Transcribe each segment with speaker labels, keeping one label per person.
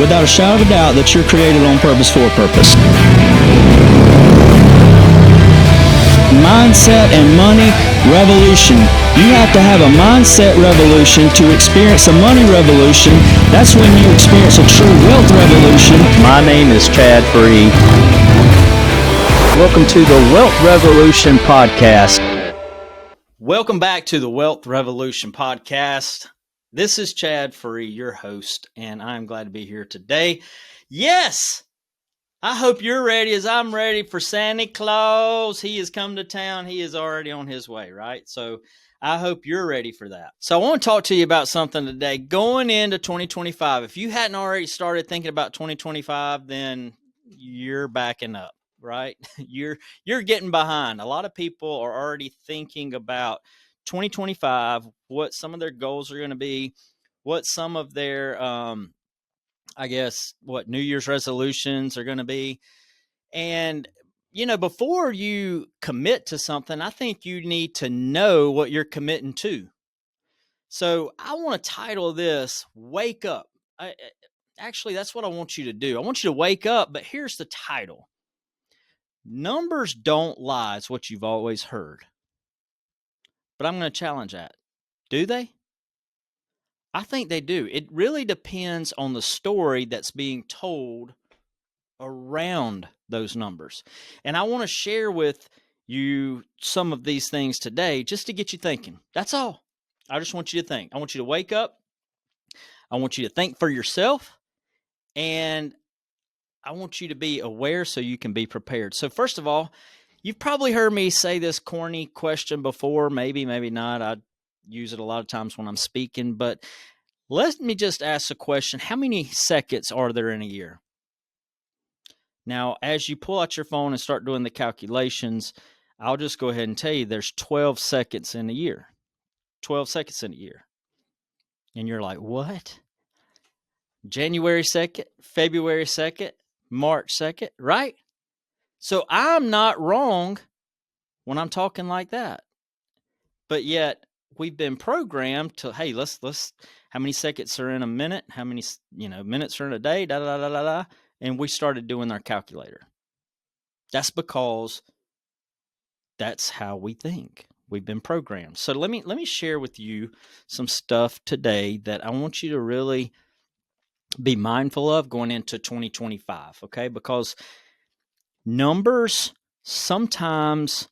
Speaker 1: without a shadow of a doubt that you're created on purpose for a purpose. Mindset and money revolution. You have to have a mindset revolution to experience a money revolution. That's when you experience a true wealth revolution.
Speaker 2: My name is Chad Free. Welcome to the Wealth Revolution Podcast.
Speaker 3: Welcome back to the Wealth Revolution Podcast. This is Chad Free, your host, and I'm glad to be here today. Yes, I hope you're ready as I'm ready for Santa Claus. He has come to town. He is already on his way, right? So I hope you're ready for that. So I want to talk to you about something today. Going into 2025, if you hadn't already started thinking about 2025, then you're backing up, right? You're getting behind. A lot of people are already thinking about 2025, what some of their goals are going to be, what some of their, what New Year's resolutions are going to be. And, before you commit to something, I think you need to know what you're committing to. So I want to title this, Wake Up. Actually, that's what I want you to do. I want you to wake up, but here's the title. Numbers don't lie is what you've always heard. But I'm going to challenge that. Do they? I think they do. It really depends on the story that's being told around those numbers. And I want to share with you some of these things today just to get you thinking. That's all. I just want you to think. I want you to wake up. I want you to think for yourself. And I want you to be aware so you can be prepared. So first of all, you've probably heard me say this corny question before, maybe not. I use it a lot of times when I'm speaking, but let me just ask a question. How many seconds are there in a year? Now, as you pull out your phone and start doing the calculations, I'll just go ahead and tell you there's 12 seconds in a year. 12 seconds in a year. And you're like, what? January 2nd, February 2nd, March 2nd, right? So I'm not wrong when I'm talking like that. But yet we've been programmed to, hey, let's how many seconds are in a minute? How many, minutes are in a day? And we started doing our calculator. That's because that's how we think. We've been programmed. So let me share with you some stuff today that I want you to really be mindful of going into 2025, okay? Because numbers sometimes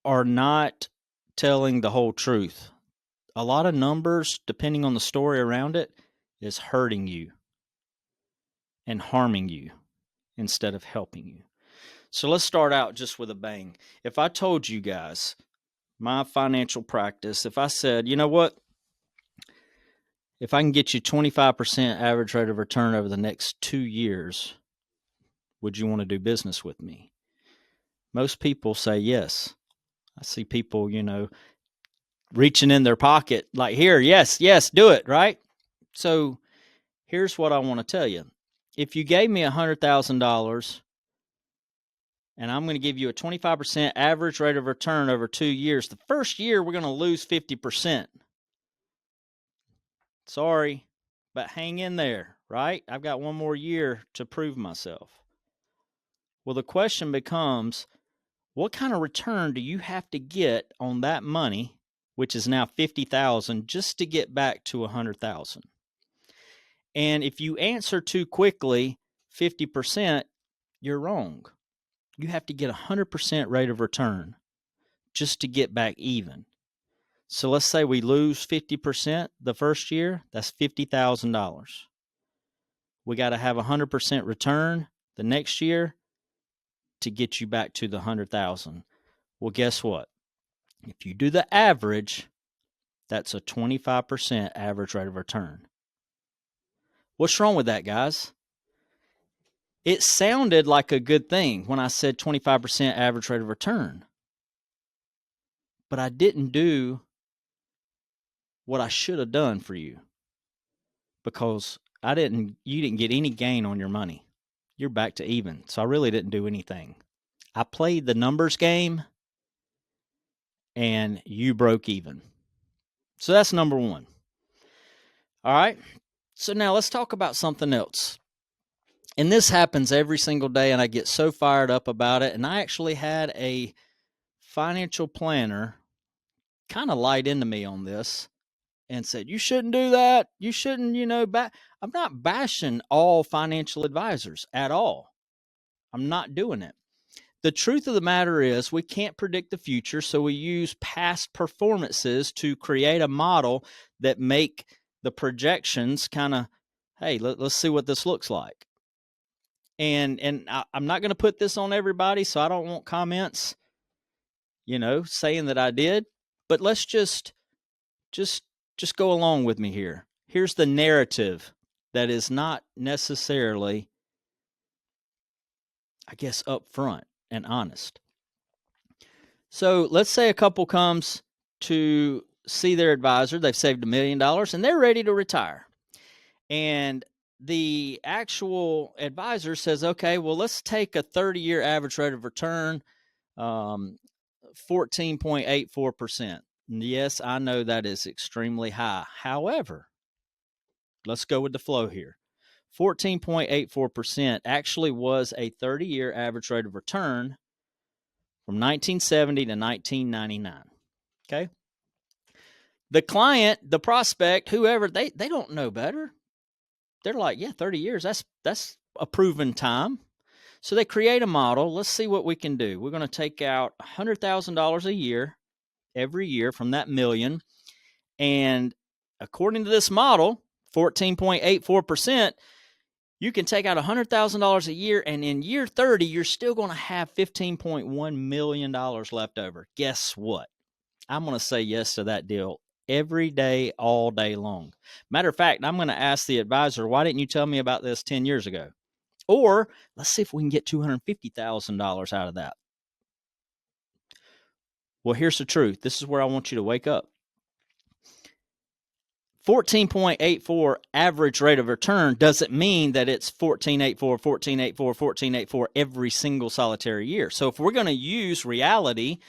Speaker 3: are not telling the whole truth. A lot of numbers, depending on the story around it, is hurting you and harming you instead of helping you. So let's start out just with a bang. If I told you guys my financial practice, if I said, you know what? If I can get you 25% average rate of return over the next 2 years, would you want to do business with me? Most people say yes. I see people, reaching in their pocket like, here, yes, do it, right? So here's what I want to tell you. If you gave me $100,000 and I'm going to give you a 25% average rate of return over 2 years, the first year we're going to lose 50%. Sorry, but hang in there, right? I've got one more year to prove myself. Well, the question becomes, what kind of return do you have to get on that money, which is now $50,000, just to get back to $100,000? And if you answer too quickly, 50%, you're wrong. You have to get 100% rate of return just to get back even. So let's say we lose 50% the first year, that's $50,000. We got to have 100% return the next year to get you back to the 100,000. Well, guess what? If you do the average, that's a 25% average rate of return. What's wrong with that, guys? It sounded like a good thing when I said 25% average rate of return. But I didn't do what I should have done for you, because you didn't get any gain on your money. You're back to even. So I really didn't do anything. I played the numbers game and you broke even. So that's number one. All right. So now let's talk about something else. And this happens every single day, and I get so fired up about it. And I actually had a financial planner kind of light into me on this and said, you shouldn't do that. You shouldn't, I'm not bashing all financial advisors at all. I'm not doing it. The truth of the matter is we can't predict the future, so we use past performances to create a model that make the projections kind of, hey, let's see what this looks like. And I'm not going to put this on everybody, so I don't want comments, saying that I did. But let's just go along with me here. Here's the narrative that is not necessarily, I guess, upfront and honest. So let's say a couple comes to see their advisor. They've saved $1 million and they're ready to retire. And the actual advisor says, okay, well, let's take a 30-year average rate of return, 14.84%. Yes, I know that is extremely high. However, let's go with the flow here. 14.84% actually was a 30-year average rate of return from 1970 to 1999. Okay. The client, the prospect, whoever, they don't know better. They're like, yeah, 30 years, that's a proven time. So they create a model. Let's see what we can do. We're going to take out $100,000 a year, every year from that million. And according to this model, 14.84%, you can take out $100,000 a year, and in year 30, you're still going to have $15.1 million left over. Guess what? I'm going to say yes to that deal every day, all day long. Matter of fact, I'm going to ask the advisor, why didn't you tell me about this 10 years ago? Or let's see if we can get $250,000 out of that. Well, here's the truth. This is where I want you to wake up. 14.84 average rate of return doesn't mean that it's 14.84, 14.84, 14.84 every single solitary year. So if we're going to use reality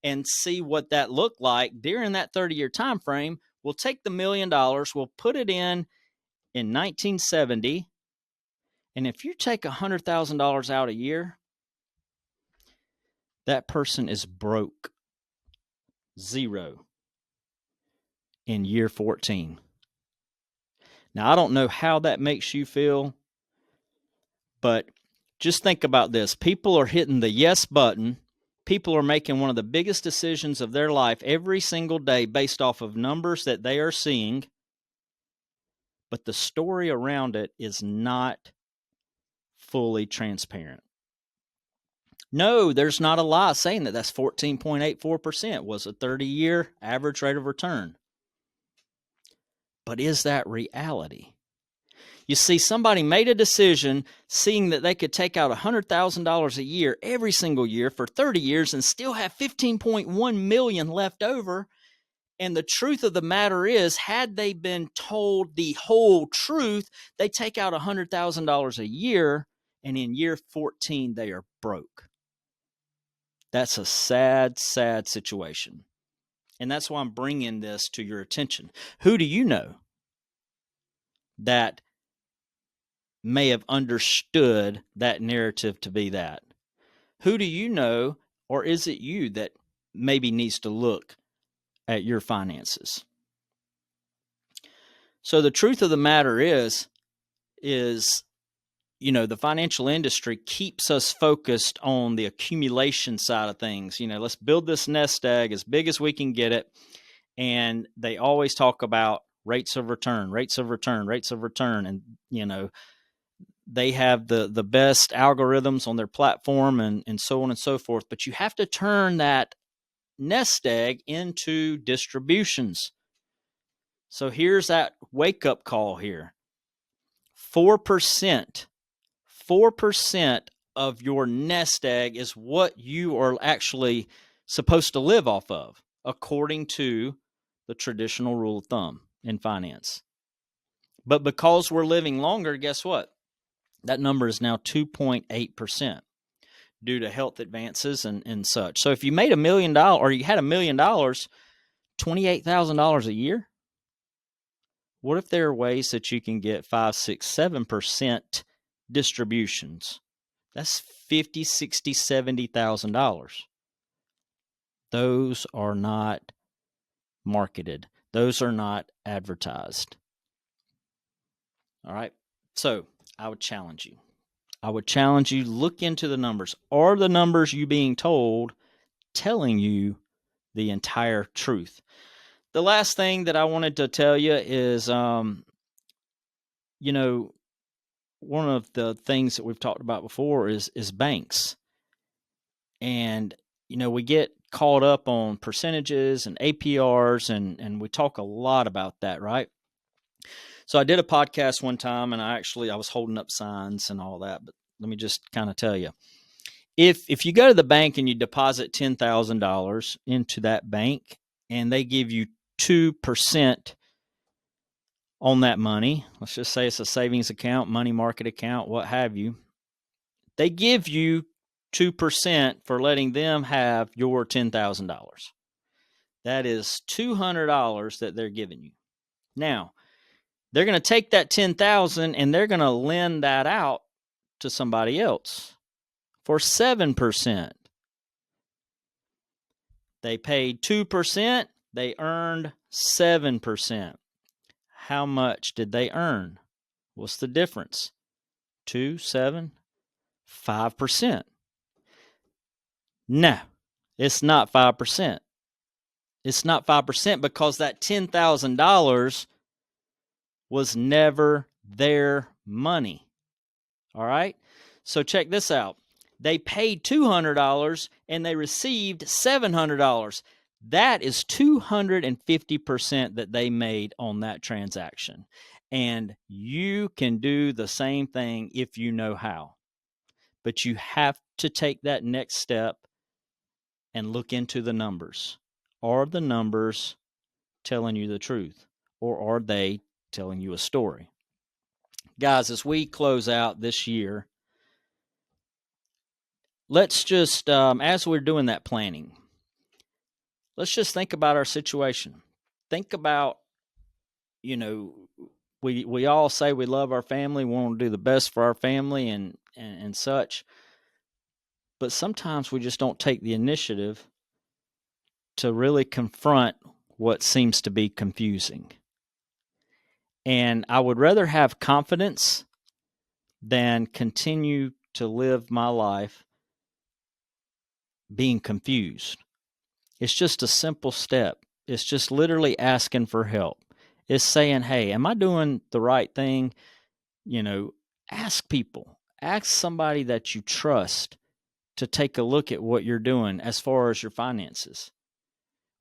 Speaker 3: and see what that looked like during that 30-year time frame, we'll take the $1 million, we'll put it in 1970, and if you take $100,000 out a year, that person is broke. Zero in year 14. Now, I don't know how that makes you feel, but just think about this. People are hitting the yes button. People are making one of the biggest decisions of their life every single day based off of numbers that they are seeing, but the story around it is not fully transparent. No, there's not a lie saying that that's 14.84% was a 30-year average rate of return. But is that reality? You see, somebody made a decision seeing that they could take out $100,000 a year every single year for 30 years and still have $15.1 million left over. And the truth of the matter is, had they been told the whole truth, they take out $100,000 a year, and in year 14, they are broke. That's a sad, sad situation. And that's why I'm bringing this to your attention. Who do you know that may have understood that narrative to be that? Who do you know, or is it you that maybe needs to look at your finances? So the truth of the matter is, the financial industry keeps us focused on the accumulation side of things. Let's build this nest egg as big as we can get it. And they always talk about rates of return. And, they have the best algorithms on their platform and so on and so forth. But you have to turn that nest egg into distributions. So here's that wake-up call here. 4% of your nest egg is what you are actually supposed to live off of, according to the traditional rule of thumb in finance. But because we're living longer, guess what? That number is now 2.8% due to health advances and such. So if you made $1 million, or you had $1 million, $28,000 a year, What if there are ways that you can get 5, 6, 7% distributions? That's $50,000, $60,000, $70,000. Those are not marketed. Those are not advertised. All right. So I would challenge you. Look into the numbers. Are the numbers you being told telling you the entire truth? The last thing that I wanted to tell you is, one of the things that we've talked about before is banks. And, we get caught up on percentages and APRs, and we talk a lot about that, right? So I did a podcast one time, and I was holding up signs and all that, but let me just kind of tell you. If you go to the bank and you deposit $10,000 into that bank and they give you 2% on that money, let's just say it's a savings account, money market account, what have you, they give you 2% for letting them have your $10,000. That is $200 that they're giving you. Now, they're going to take that $10,000 and they're going to lend that out to somebody else for 7%. They paid 2%, they earned 7%. How much did they earn? What's the difference? 2, 7, 5%. No, it's not 5%. It's not 5% because that $10,000 was never their money. All right? So check this out. They paid $200 and they received $700. That is 250% that they made on that transaction. And you can do the same thing if you know how. But you have to take that next step and look into the numbers. Are the numbers telling you the truth, or are they telling you a story? Guys, as we close out this year, let's just, as we're doing that planning, let's just think about our situation. Think about, we all say we love our family, we want to do the best for our family and such. But sometimes we just don't take the initiative to really confront what seems to be confusing. And I would rather have confidence than continue to live my life being confused. It's just a simple step. It's just literally asking for help. It's saying, hey, am I doing the right thing? Ask people. Ask somebody that you trust to take a look at what you're doing as far as your finances.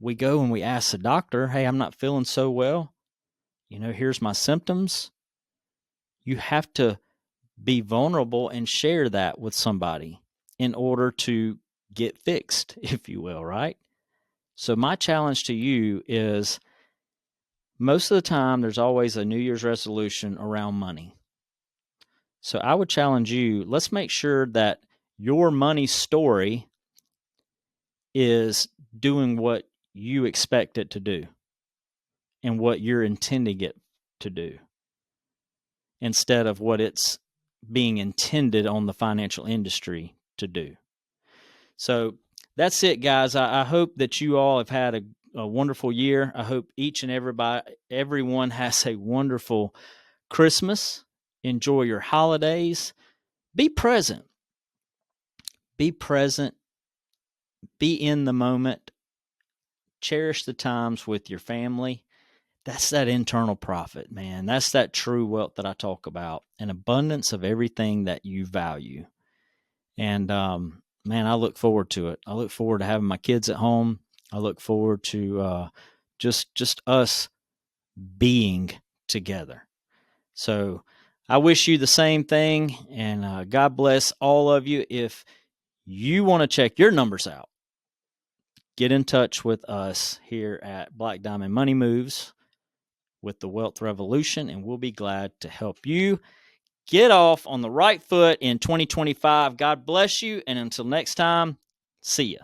Speaker 3: We go and we ask the doctor, hey, I'm not feeling so well. Here's my symptoms. You have to be vulnerable and share that with somebody in order to get fixed, if you will, right? So my challenge to you is, most of the time, there's always a New Year's resolution around money. So I would challenge you, let's make sure that your money story is doing what you expect it to do and what you're intending it to do, instead of what it's being intended on the financial industry to do. So that's it, guys. I hope that you all have had a wonderful year. I hope each and everyone has a wonderful Christmas. Enjoy your holidays. Be present. Be present. Be in the moment. Cherish the times with your family. That's that internal profit, man. That's that true wealth that I talk about. An abundance of everything that you value. And, man, I look forward to it. I look forward to having my kids at home. I look forward to just us being together. So I wish you the same thing, and God bless all of you. If you want to check your numbers out, get in touch with us here at Black Diamond Money Moves with the Wealth Revolution, and we'll be glad to help you get off on the right foot in 2025. God bless you, and until next time, see ya.